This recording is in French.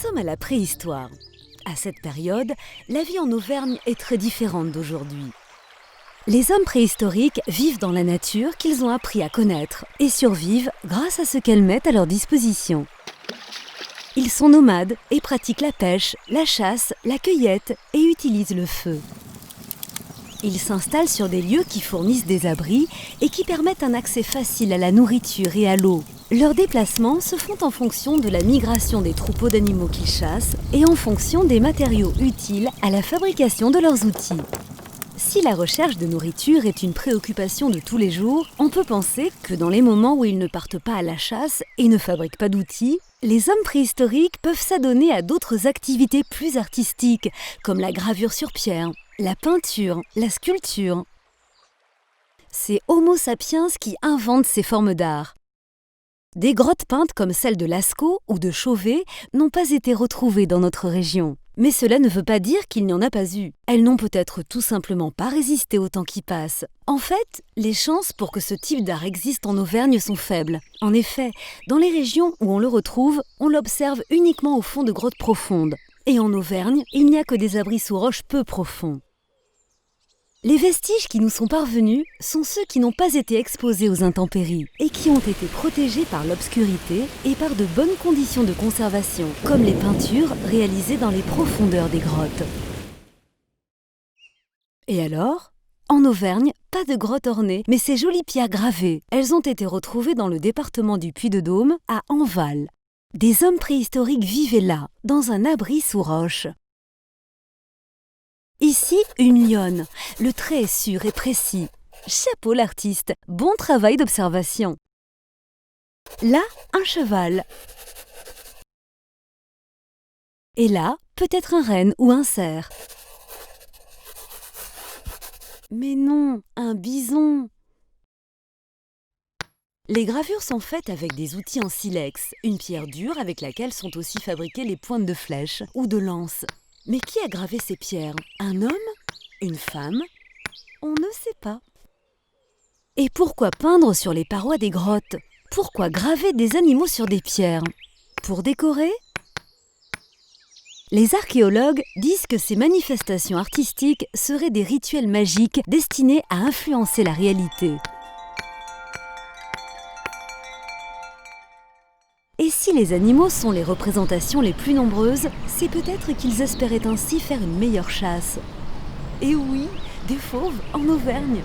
sommes à la préhistoire. À cette période, la vie en Auvergne est très différente d'aujourd'hui. Les hommes préhistoriques vivent dans la nature qu'ils ont appris à connaître et survivent grâce à ce qu'elle met à leur disposition. Ils sont nomades et pratiquent la pêche, la chasse, la cueillette et utilisent le feu. Ils s'installent sur des lieux qui fournissent des abris et qui permettent un accès facile à la nourriture et à l'eau. Leurs déplacements se font en fonction de la migration des troupeaux d'animaux qu'ils chassent et en fonction des matériaux utiles à la fabrication de leurs outils. Si la recherche de nourriture est une préoccupation de tous les jours, on peut penser que dans les moments où ils ne partent pas à la chasse et ne fabriquent pas d'outils, les hommes préhistoriques peuvent s'adonner à d'autres activités plus artistiques, comme la gravure sur pierre, la peinture, la sculpture. C'est Homo sapiens qui invente ces formes d'art. Des grottes peintes comme celle de Lascaux ou de Chauvet n'ont pas été retrouvées dans notre région. Mais cela ne veut pas dire qu'il n'y en a pas eu. Elles n'ont peut-être tout simplement pas résisté au temps qui passe. En fait, les chances pour que ce type d'art existe en Auvergne sont faibles. En effet, dans les régions où on le retrouve, on l'observe uniquement au fond de grottes profondes. Et en Auvergne, il n'y a que des abris sous roches peu profonds. Les vestiges qui nous sont parvenus sont ceux qui n'ont pas été exposés aux intempéries et qui ont été protégés par l'obscurité et par de bonnes conditions de conservation, comme les peintures réalisées dans les profondeurs des grottes. Et alors, en Auvergne, pas de grottes ornées, mais ces jolies pierres gravées. Elles ont été retrouvées dans le département du Puy-de-Dôme, à Enval. Des hommes préhistoriques vivaient là, dans un abri sous roche. Ici, une lionne. Le trait est sûr et précis. Chapeau l'artiste, bon travail d'observation. Là, un cheval. Et là, peut-être un renne ou un cerf. Mais non, un bison. Les gravures sont faites avec des outils en silex, une pierre dure avec laquelle sont aussi fabriquées les pointes de flèches ou de lances. Mais qui a gravé ces pierres? Un homme? Une femme? On ne sait pas. Et pourquoi peindre sur les parois des grottes? Pourquoi graver des animaux sur des pierres? Pour décorer? Les archéologues disent que ces manifestations artistiques seraient des rituels magiques destinés à influencer la réalité. Et si les animaux sont les représentations les plus nombreuses, c'est peut-être qu'ils espéraient ainsi faire une meilleure chasse. Et oui, des fauves en Auvergne.